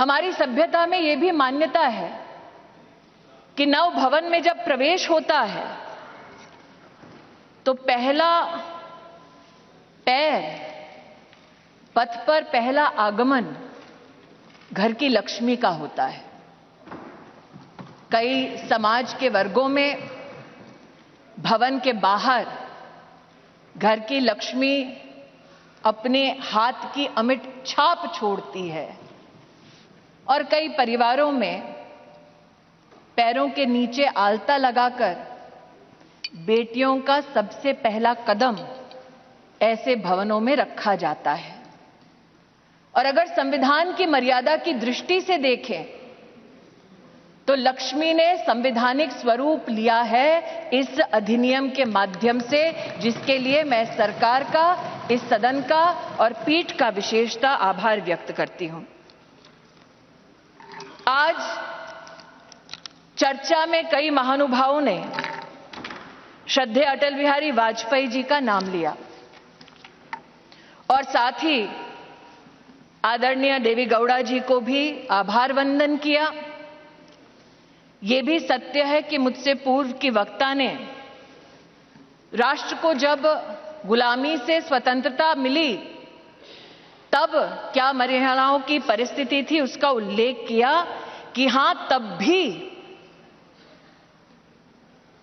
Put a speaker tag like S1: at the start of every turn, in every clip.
S1: हमारी सभ्यता में यह भी मान्यता है कि नव भवन में जब प्रवेश होता है तो पहला पैर, पथ पर पहला आगमन घर की लक्ष्मी का होता है। कई समाज के वर्गों में भवन के बाहर घर की लक्ष्मी अपने हाथ की अमिट छाप छोड़ती है और कई परिवारों में पैरों के नीचे आलता लगाकर बेटियों का सबसे पहला कदम ऐसे भवनों में रखा जाता है। और अगर संविधान की मर्यादा की दृष्टि से देखें तो लक्ष्मी ने संवैधानिक स्वरूप लिया है इस अधिनियम के माध्यम से, जिसके लिए मैं सरकार का, इस सदन का और पीठ का विशेषतः आभार व्यक्त करती हूं। आज चर्चा में कई महानुभावों ने श्रद्धेय अटल बिहारी वाजपेयी जी का नाम लिया और साथ ही आदरणीय देवी गौड़ा जी को भी आभार वंदन किया। यह भी सत्य है कि मुझसे पूर्व की वक्ता ने राष्ट्र को जब गुलामी से स्वतंत्रता मिली तब क्या महिलाओं की परिस्थिति थी उसका उल्लेख किया कि हां, तब भी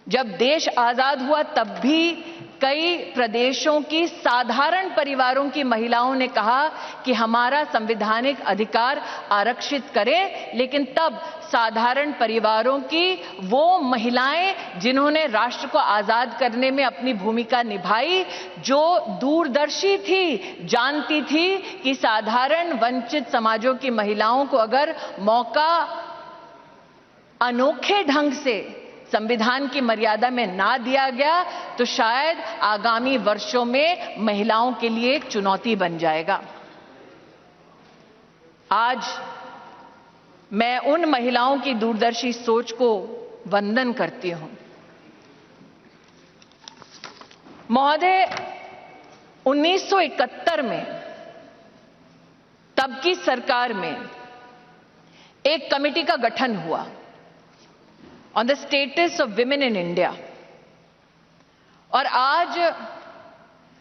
S1: जब देश आजाद हुआ तब भी कई प्रदेशों की साधारण परिवारों की महिलाओं ने कहा कि हमारा संवैधानिक अधिकार आरक्षित करें, लेकिन तब साधारण परिवारों की वो महिलाएं जिन्होंने राष्ट्र को आजाद करने में अपनी भूमिका निभाई, जो दूरदर्शी थी, जानती थी कि साधारण वंचित समाजों की महिलाओं को अगर मौका अनोखे ढंग से संविधान की मर्यादा में ना दिया गया तो शायद आगामी वर्षों में महिलाओं के लिए एक चुनौती बन जाएगा। आज मैं उन महिलाओं की दूरदर्शी सोच को वंदन करती हूं। महोदय, 1971 में तब की सरकार में एक कमेटी का गठन हुआ on the status of women in India, और आज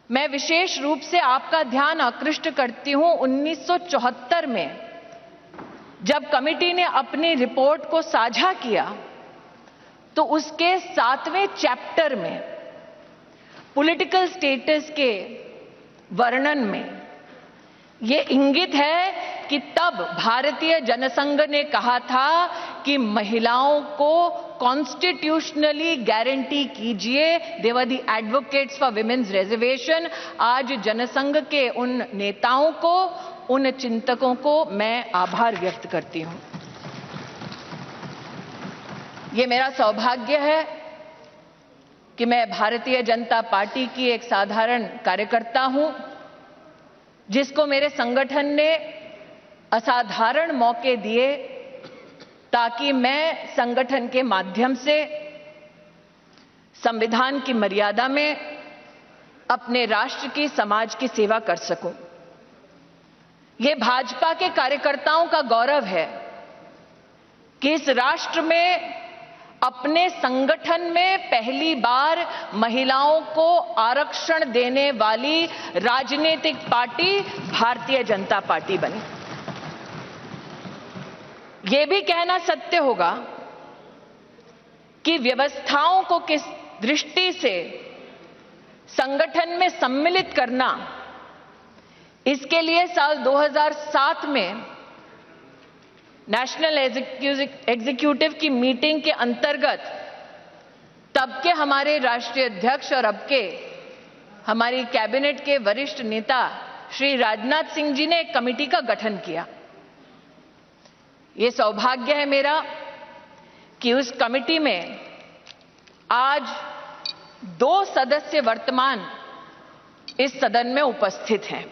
S1: मैं विशेष रूप से आपका ध्यान आकृष्ट करती हूं 1974 में जब कमेटी ने अपनी रिपोर्ट को साझा किया तो उसके 7वें चैप्टर में पॉलिटिकल स्टेटस के वर्णन में यह इंगित है कि तब भारतीय जनसंघ ने कहा था कि महिलाओं को कॉन्स्टिट्यूशनली गारंटी कीजिए। They were the advocates for women's reservation. आज जनसंघ के उन नेताओं को, उन चिंतकों को मैं आभार व्यक्त करती हूं। यह मेरा सौभाग्य है कि मैं भारतीय जनता पार्टी की एक साधारण कार्यकर्ता हूं, जिसको मेरे संगठन ने असाधारण मौके दिए ताकि मैं संगठन के माध्यम से संविधान की मर्यादा में अपने राष्ट्र की, समाज की सेवा कर सकूं। यह भाजपा के कार्यकर्ताओं का गौरव है कि इस राष्ट्र में अपने संगठन में पहली बार महिलाओं को आरक्षण देने वाली राजनीतिक पार्टी भारतीय जनता पार्टी बनी। यह भी कहना सत्य होगा कि व्यवस्थाओं को किस दृष्टि से संगठन में सम्मिलित करना, इसके लिए साल 2007 में नेशनल एग्जीक्यूटिव की मीटिंग के अंतर्गत तब के हमारे राष्ट्रीय अध्यक्ष और अब के हमारी कैबिनेट के वरिष्ठ नेता श्री राजनाथ सिंह जी ने एक कमेटी का गठन किया। यह सौभाग्य है मेरा कि उस कमेटी में आज 2 सदस्य वर्तमान इस सदन में उपस्थित हैं।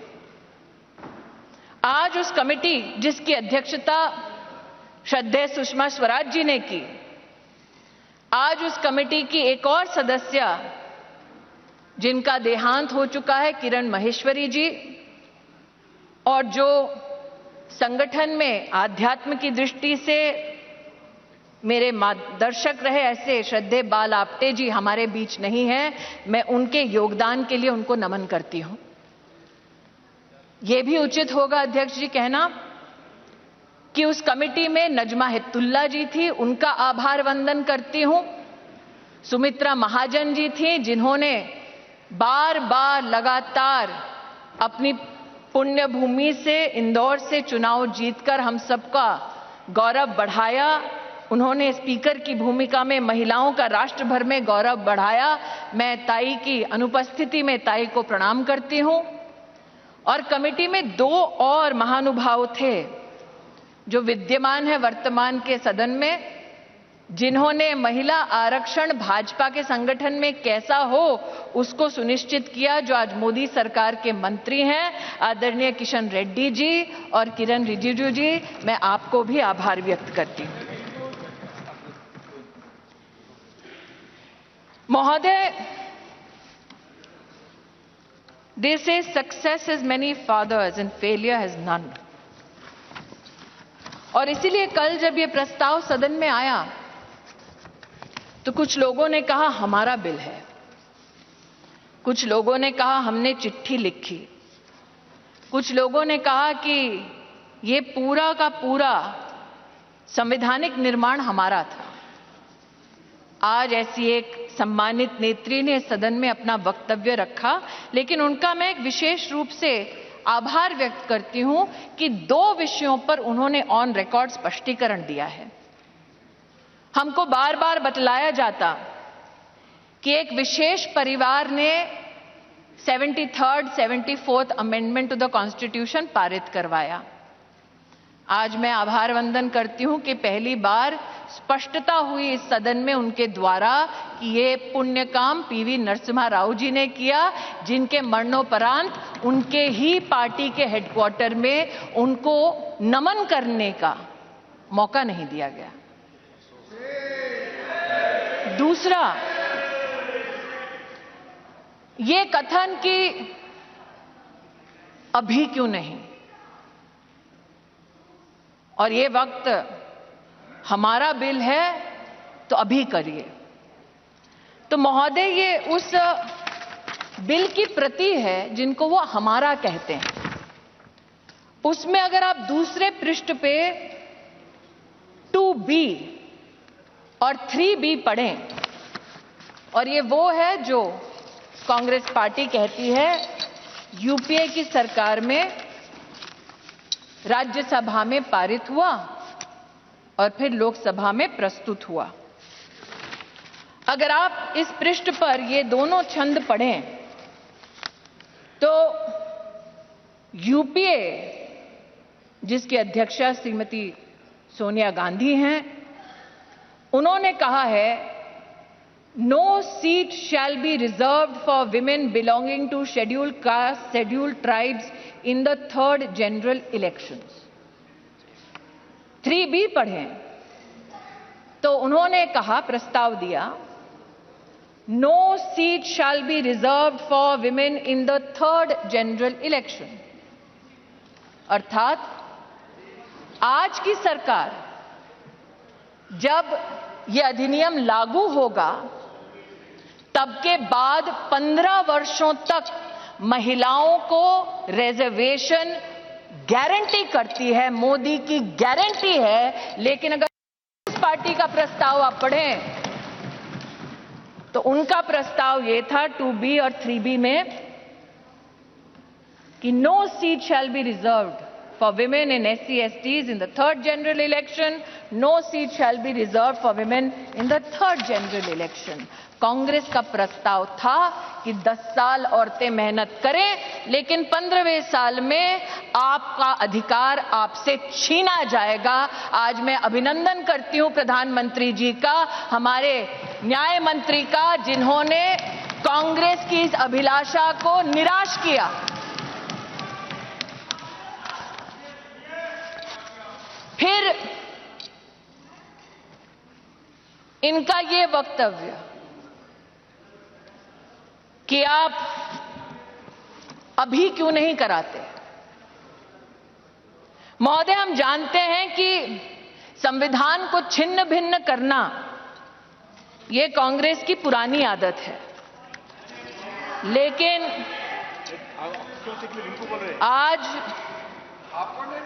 S1: आज उस कमेटी जिसकी अध्यक्षता श्रद्धेय सुषमा स्वराज जी ने की, आज उस कमेटी की एक और सदस्य जिनका देहांत हो चुका है, किरण माहेश्वरी जी, और जो संगठन में आध्यात्म की दृष्टि से मेरे मार्गदर्शक रहे ऐसे श्रद्धेय बाल आपटे जी हमारे बीच नहीं हैं। मैं उनके योगदान के लिए उनको नमन करती हूं। यह भी उचित होगा अध्यक्ष जी कहना कि उस कमेटी में नजमा हिप्तुल्ला जी थी, उनका आभार वंदन करती हूं। सुमित्रा महाजन जी थी, जिन्होंने बार बार लगातार अपनी पुण्य भूमि से इंदौर से चुनाव जीतकर हम सबका गौरव बढ़ाया। उन्होंने स्पीकर की भूमिका में महिलाओं का राष्ट्र भर में गौरव बढ़ाया। मैं ताई की अनुपस्थिति में ताई को प्रणाम करती हूं। और कमेटी में 2 और महानुभाव थे जो विद्यमान है वर्तमान के सदन में, जिन्होंने महिला आरक्षण भाजपा के संगठन में कैसा हो उसको सुनिश्चित किया, जो आज मोदी सरकार के मंत्री हैं, आदरणीय किशन रेड्डी जी और किरण रिजिजू जी। मैं आपको भी आभार व्यक्त करती हूं। महोदय, they say success has many fathers and failure has none। और इसीलिए कल जब ये प्रस्ताव सदन में आया तो कुछ लोगों ने कहा हमारा बिल है, कुछ लोगों ने कहा हमने चिट्ठी लिखी, कुछ लोगों ने कहा कि ये पूरा का पूरा संवैधानिक निर्माण हमारा था। आज ऐसी एक सम्मानित नेत्री ने सदन में अपना वक्तव्य रखा, लेकिन उनका मैं एक विशेष रूप से आभार व्यक्त करती हूं कि 2 विषयों पर उन्होंने ऑन रिकॉर्ड स्पष्टीकरण दिया है। हमको बार बार बतलाया जाता कि एक विशेष परिवार ने 73rd 74th amendment to the constitution पारित करवाया। आज मैं आभार वंदन करती हूं कि पहली बार स्पष्टता हुई इस सदन में उनके द्वारा कि ये पुण्य काम पीवी नरसिम्हा राव जी ने किया, जिनके मरणोपरांत उनके ही पार्टी के हेडक्वार्टर में उनको नमन करने का मौका नहीं दिया गया। दूसरा, ये कथन कि अभी क्यों नहीं और ये वक्त हमारा बिल है तो अभी करिए। तो महोदय, ये उस बिल की प्रति है जिनको वो हमारा कहते हैं। उसमें अगर आप दूसरे पृष्ठ पे 2B और 3B पढ़ें, और ये वो है जो कांग्रेस पार्टी कहती है यूपीए की सरकार में राज्यसभा में पारित हुआ और फिर लोकसभा में प्रस्तुत हुआ। अगर आप इस पृष्ठ पर ये दोनों छंद पढ़ें तो यूपीए, जिसकी अध्यक्षा श्रीमती सोनिया गांधी हैं, उन्होंने कहा है no seat shall be reserved for women belonging to scheduled caste scheduled tribes in the 3rd general elections. 3B पढ़ें तो उन्होंने कहा, प्रस्ताव दिया, no seat shall be reserved for women in the 3rd general election. अर्थात आज की सरकार जब यह अधिनियम लागू होगा तब के बाद 15 वर्षों तक महिलाओं को रिजर्वेशन गारंटी करती है, मोदी की गारंटी है। लेकिन अगर इस पार्टी का प्रस्ताव आप पढ़ें तो उनका प्रस्ताव यह था 2B और 3B में कि no seat shall be reserved for women and SC/STs in the 3rd general election, no seat shall be reserved for women in the 3rd general election। Congress का प्रस्ताव था कि 10 साल औरतें मेहनत करें, लेकिन 15वें साल में आपका अधिकार आपसे छीना जाएगा। आज मैं अभिनंदन करती हूं प्रधानमंत्री जी का, हमारे न्याय मंत्री का, जिन्होंने कांग्रेस की इस अभिलाषा को निराश किया। फिर इनका ये वक्तव्य कि आप अभी क्यों नहीं कराते। महोदय, हम जानते हैं कि संविधान को छिन्न भिन्न करना ये कांग्रेस की पुरानी आदत है, लेकिन आज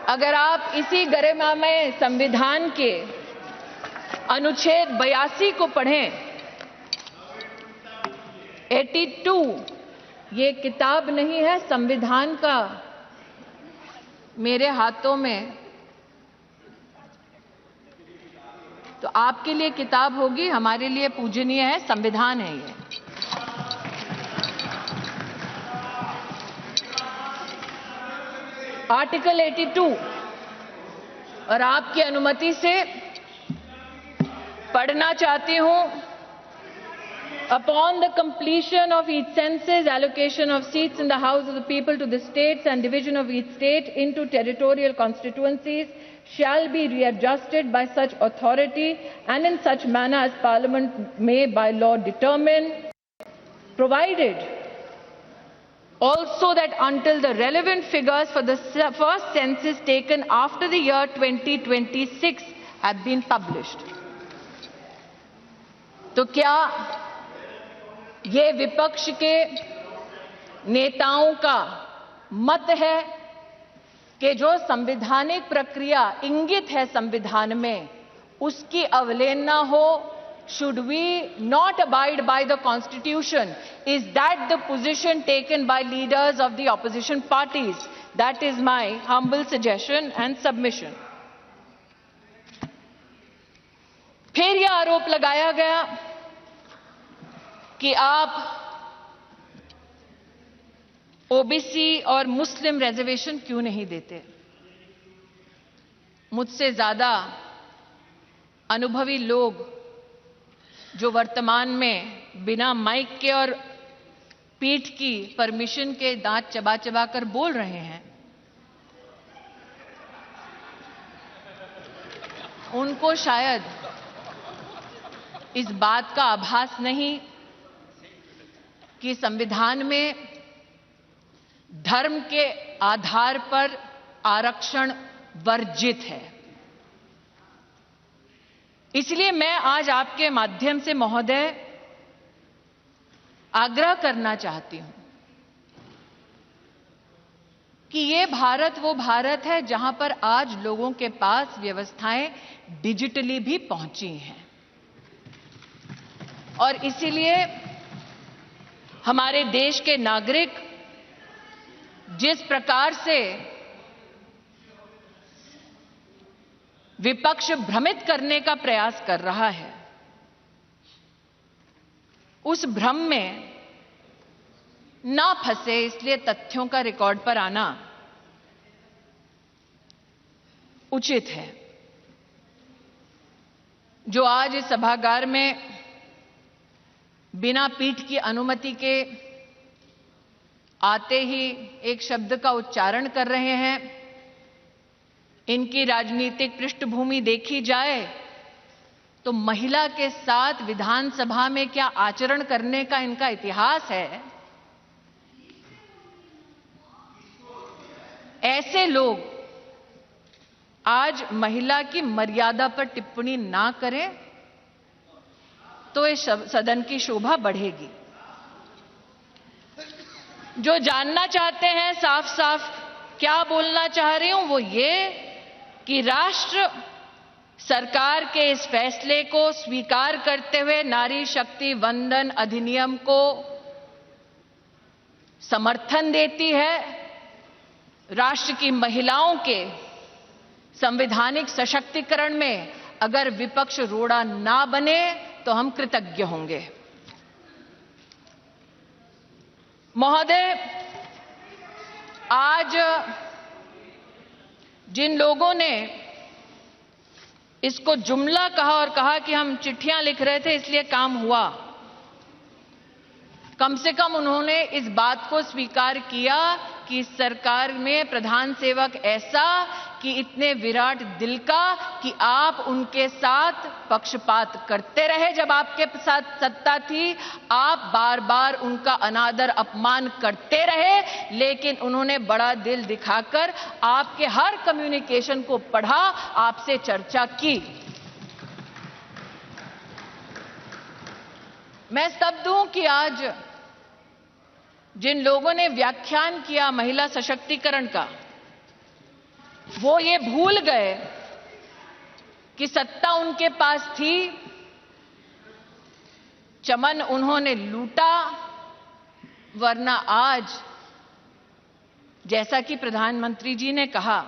S1: अगर आप इसी गरिमामय संविधान के अनुच्छेद 82 को पढ़ें, 82 ये किताब नहीं है, संविधान का मेरे हाथों में, तो आपके लिए किताब होगी, हमारे लिए पूजनीय है, संविधान है ये। आर्टिकल 82 और आपकी अनुमति से पढ़ना चाहती हूं। Upon the completion of each census, allocation of seats in the House of the People to the states and division of each state into territorial constituencies shall be readjusted by such authority and in such manner as Parliament may by law determine, provided also that until the relevant figures for the first census taken after the year 2026 have been published. तो क्या ये विपक्ष के नेताओं का मत है कि जो संवैधानिक प्रक्रिया इंगित है संविधान में, उसकी अवहेलना हो? Should we not abide by the Constitution? Is that the position taken by leaders of the opposition parties? That is my humble suggestion and submission. फिर यह आरोप लगाया गया कि आप ओबीसी और मुस्लिम रिजर्वेशन क्यों नहीं देते। मुझसे ज्यादा अनुभवी लोग जो वर्तमान में बिना माइक के और पीठ की परमिशन के दांत चबा चबा कर बोल रहे हैं, उनको शायद इस बात का आभास नहीं कि संविधान में धर्म के आधार पर आरक्षण वर्जित है। इसलिए मैं आज आपके माध्यम से महोदय आग्रह करना चाहती हूं कि ये भारत वो भारत है जहां पर आज लोगों के पास व्यवस्थाएं डिजिटली भी पहुंची हैं, और इसीलिए हमारे देश के नागरिक जिस प्रकार से विपक्ष भ्रमित करने का प्रयास कर रहा है, उस भ्रम में ना फंसे, इसलिए तथ्यों का रिकॉर्ड पर आना उचित है। जो आज इस सभागार में बिना पीठ की अनुमति के आते ही एक शब्द का उच्चारण कर रहे हैं, इनकी राजनीतिक पृष्ठभूमि देखी जाए तो महिला के साथ विधानसभा में क्या आचरण करने का इनका इतिहास है। ऐसे लोग आज महिला की मर्यादा पर टिप्पणी ना करें तो इस सदन की शोभा बढ़ेगी। जो जानना चाहते हैं साफ साफ क्या बोलना चाह रही हूं, वो ये कि राष्ट्र सरकार के इस फैसले को स्वीकार करते हुए नारी शक्ति वंदन अधिनियम को समर्थन देती है। राष्ट्र की महिलाओं के संवैधानिक सशक्तिकरण में अगर विपक्ष रोड़ा ना बने तो हम कृतज्ञ होंगे। महोदय, आज जिन लोगों ने इसको जुमला कहा और कहा कि हम चिट्ठियां लिख रहे थे इसलिए काम हुआ, कम से कम उन्होंने इस बात को स्वीकार किया कि सरकार में प्रधान सेवक ऐसा कि इतने विराट दिल का कि आप उनके साथ पक्षपात करते रहे। जब आपके साथ सत्ता थी, आप बार बार उनका अनादर अपमान करते रहे, लेकिन उन्होंने बड़ा दिल दिखाकर आपके हर कम्युनिकेशन को पढ़ा, आपसे चर्चा की। मैं स्तब्ध हूं कि आज जिन लोगों ने व्याख्यान किया महिला सशक्तिकरण का, वो ये भूल गए कि सत्ता उनके पास थी, चमन उन्होंने लूटा, वरना आज जैसा कि प्रधानमंत्री जी ने कहा,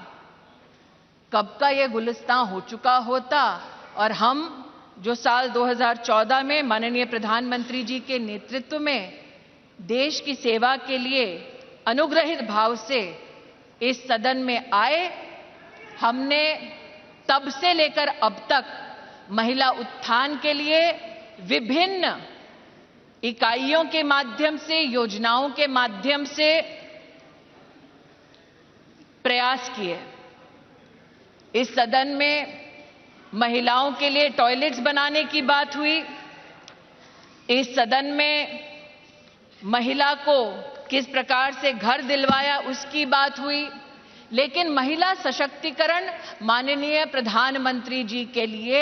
S1: कब का ये गुलिस्तां हो चुका होता और हम जो साल 2014 में माननीय प्रधानमंत्री जी के नेतृत्व में देश की सेवा के लिए अनुग्रहित भाव से इस सदन में आए, हमने तब से लेकर अब तक महिला उत्थान के लिए विभिन्न इकाइयों के माध्यम से, योजनाओं के माध्यम से प्रयास किए। इस सदन में महिलाओं के लिए टॉयलेट्स बनाने की बात हुई, इस सदन में महिला को किस प्रकार से घर दिलवाया उसकी बात हुई, लेकिन महिला सशक्तिकरण माननीय प्रधानमंत्री जी के लिए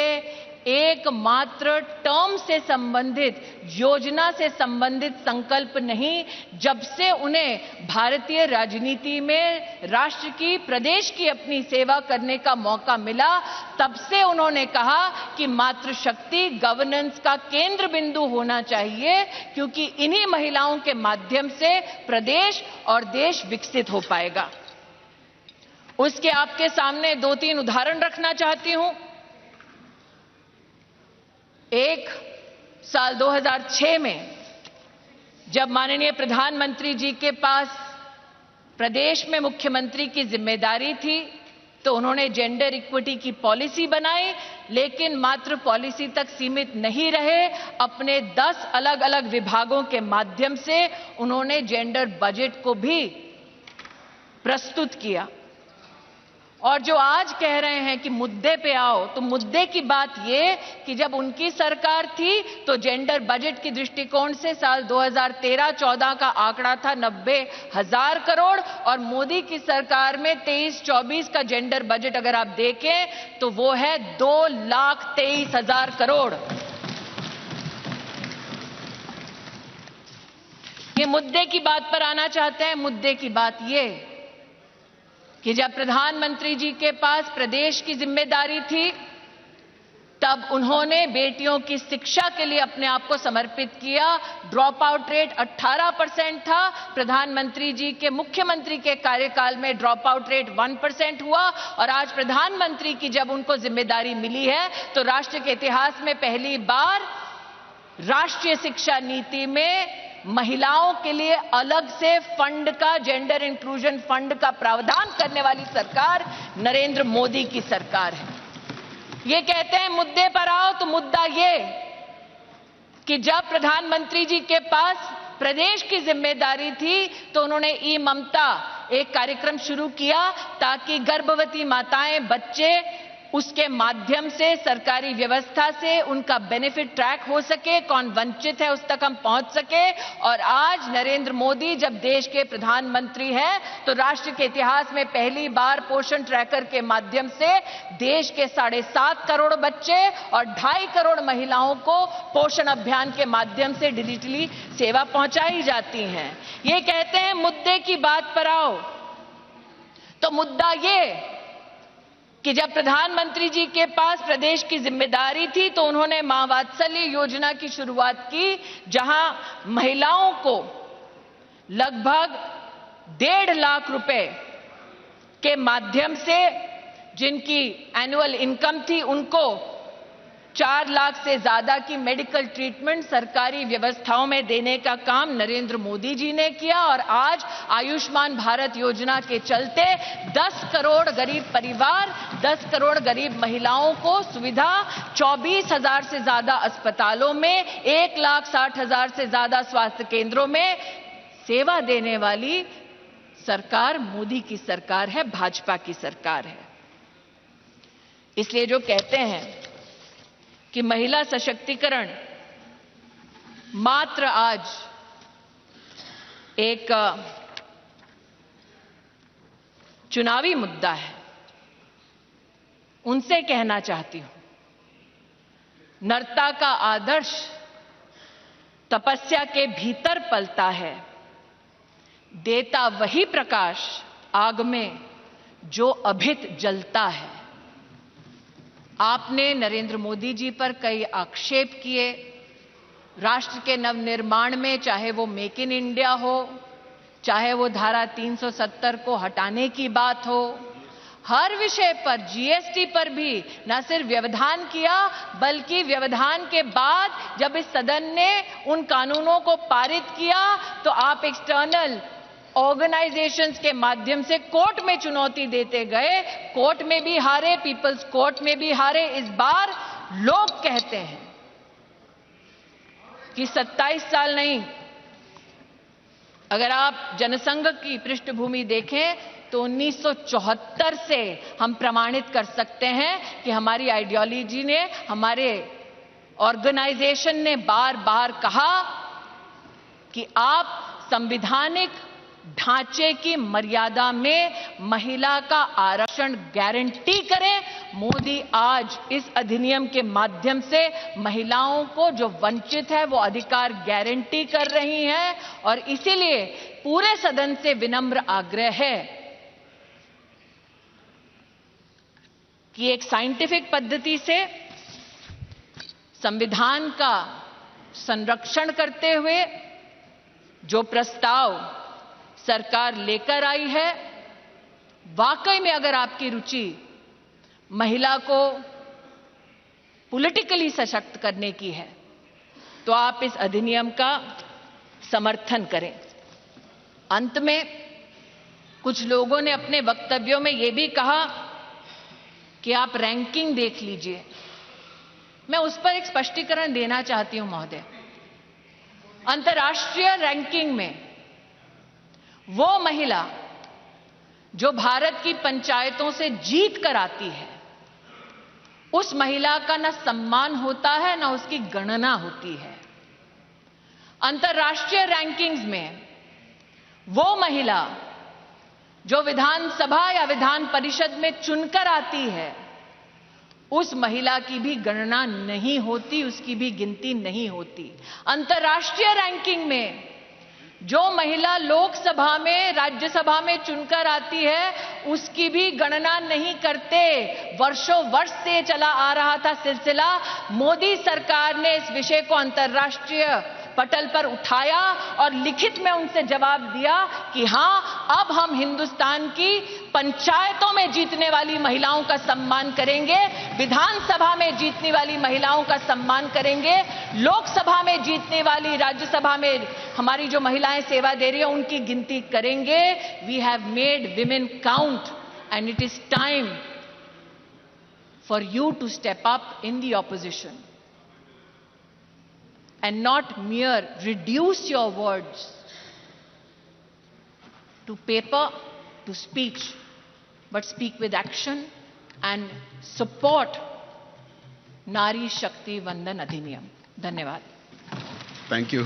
S1: एकमात्र टर्म से संबंधित, योजना से संबंधित संकल्प नहीं। जब से उन्हें भारतीय राजनीति में राष्ट्र की, प्रदेश की अपनी सेवा करने का मौका मिला, तब से उन्होंने कहा कि मातृशक्ति गवर्नेंस का केंद्र बिंदु होना चाहिए, क्योंकि इन्हीं महिलाओं के माध्यम से प्रदेश और देश विकसित हो पाएगा। उसके आपके सामने 2-3 उदाहरण रखना चाहती हूं। एक, साल 2006 में जब माननीय प्रधानमंत्री जी के पास प्रदेश में मुख्यमंत्री की जिम्मेदारी थी, तो उन्होंने जेंडर इक्विटी की पॉलिसी बनाई, लेकिन मात्र पॉलिसी तक सीमित नहीं रहे। अपने 10 अलग अलग विभागों के माध्यम से उन्होंने जेंडर बजट को भी प्रस्तुत किया। और जो आज कह रहे हैं कि मुद्दे पे आओ, तो मुद्दे की बात ये कि जब उनकी सरकार थी तो जेंडर बजट की दृष्टिकोण से साल 2013-14 का आंकड़ा था 90,000 करोड़, और मोदी की सरकार में 23-24 का जेंडर बजट अगर आप देखें तो वो है 2,23,000 करोड़। ये मुद्दे की बात पर आना चाहते हैं। मुद्दे की बात ये कि जब प्रधानमंत्री जी के पास प्रदेश की जिम्मेदारी थी, तब उन्होंने बेटियों की शिक्षा के लिए अपने आप को समर्पित किया। ड्रॉप आउट रेट 18% था। प्रधानमंत्री जी के, मुख्यमंत्री के कार्यकाल में ड्रॉप आउट रेट 1% हुआ, और आज प्रधानमंत्री की जब उनको जिम्मेदारी मिली है, तो राष्ट्र के इतिहास में पहली बार राष्ट्रीय शिक्षा नीति में महिलाओं के लिए अलग से फंड का, जेंडर इंक्लूजन फंड का प्रावधान करने वाली सरकार नरेंद्र मोदी की सरकार है। ये कहते हैं मुद्दे पर आओ, तो मुद्दा ये कि जब प्रधानमंत्री जी के पास प्रदेश की जिम्मेदारी थी, तो उन्होंने ई ममता एक कार्यक्रम शुरू किया, ताकि गर्भवती माताएं, बच्चे उसके माध्यम से, सरकारी व्यवस्था से उनका बेनिफिट ट्रैक हो सके, कौन वंचित है उस तक हम पहुंच सके। और आज नरेंद्र मोदी जब देश के प्रधानमंत्री हैं, तो राष्ट्र के इतिहास में पहली बार पोषण ट्रैकर के माध्यम से देश के 7.5 करोड़ बच्चे और 2.5 करोड़ महिलाओं को पोषण अभियान के माध्यम से डिजिटली सेवा पहुंचाई जाती है। ये कहते हैं मुद्दे की बात पर आओ, तो मुद्दा ये कि जब प्रधानमंत्री जी के पास प्रदेश की जिम्मेदारी थी, तो उन्होंने मां वात्सल्य योजना की शुरुआत की, जहां महिलाओं को लगभग 1.5 लाख रुपए के माध्यम से, जिनकी एनुअल इनकम थी, उनको 4 लाख से ज्यादा की मेडिकल ट्रीटमेंट सरकारी व्यवस्थाओं में देने का काम नरेंद्र मोदी जी ने किया। और आज आयुष्मान भारत योजना के चलते 10 करोड़ गरीब परिवार, 10 करोड़ गरीब महिलाओं को सुविधा, 24,000 से ज्यादा अस्पतालों में, 1,60,000 से ज्यादा स्वास्थ्य केंद्रों में सेवा देने वाली सरकार मोदी की सरकार है, भाजपा की सरकार है। इसलिए जो कहते हैं कि महिला सशक्तिकरण मात्र आज एक चुनावी मुद्दा है, उनसे कहना चाहती हूं, नरता का आदर्श तपस्या के भीतर पलता है, देता वही प्रकाश आग में जो अभित जलता है। आपने नरेंद्र मोदी जी पर कई आक्षेप किए, राष्ट्र के नवनिर्माण में, चाहे वो मेक इन इंडिया हो, चाहे वो धारा 370 को हटाने की बात हो, हर विषय पर, जीएसटी पर भी न सिर्फ व्यवधान किया, बल्कि व्यवधान के बाद जब इस सदन ने उन कानूनों को पारित किया तो आप एक्सटर्नल ऑर्गेनाइजेशंस के माध्यम से कोर्ट में चुनौती देते गए, कोर्ट में भी हारे, पीपल्स कोर्ट में भी हारे। इस बार लोग कहते हैं कि 27 साल नहीं, अगर आप जनसंघ की पृष्ठभूमि देखें तो 1974 से हम प्रमाणित कर सकते हैं कि हमारी आइडियोलॉजी ने, हमारे ऑर्गेनाइजेशन ने बार बार कहा कि आप संवैधानिक ढांचे की मर्यादा में महिला का आरक्षण गारंटी करें। मोदी आज इस अधिनियम के माध्यम से महिलाओं को जो वंचित है वो अधिकार गारंटी कर रही हैं, और इसीलिए पूरे सदन से विनम्र आग्रह है कि एक साइंटिफिक पद्धति से संविधान का संरक्षण करते हुए जो प्रस्ताव सरकार लेकर आई है, वाकई में अगर आपकी रुचि महिला को पॉलिटिकली सशक्त करने की है तो आप इस अधिनियम का समर्थन करें। अंत में कुछ लोगों ने अपने वक्तव्यों में यह भी कहा कि आप रैंकिंग देख लीजिए। मैं उस पर एक स्पष्टीकरण देना चाहती हूं महोदय। अंतर्राष्ट्रीय रैंकिंग में वो महिला जो भारत की पंचायतों से जीत कर आती है, उस महिला का न सम्मान होता है न उसकी गणना होती है। अंतर्राष्ट्रीय रैंकिंग्स में वो महिला जो विधानसभा या विधान परिषद में चुनकर आती है, उस महिला की भी गणना नहीं होती, उसकी भी गिनती नहीं होती। अंतर्राष्ट्रीय रैंकिंग में जो महिला लोकसभा में, राज्यसभा में चुनकर आती है, उसकी भी गणना नहीं करते। वर्षों वर्ष से चला आ रहा था सिलसिला। मोदी सरकार ने इस विषय को अंतर्राष्ट्रीय पटल पर उठाया और लिखित में उनसे जवाब दिया कि हां, अब हम हिंदुस्तान की पंचायतों में जीतने वाली महिलाओं का सम्मान करेंगे, विधानसभा में जीतने वाली महिलाओं का सम्मान करेंगे, लोकसभा में जीतने वाली, राज्यसभा में हमारी जो महिलाएं सेवा दे रही हैं उनकी गिनती करेंगे। We have made women count and it is time for you to step up in the opposition and not mere reduce your words to paper, to speech, but speak with action and support Nari Shakti Vandan Adhiniyam. धन्यवाद.
S2: Thank you.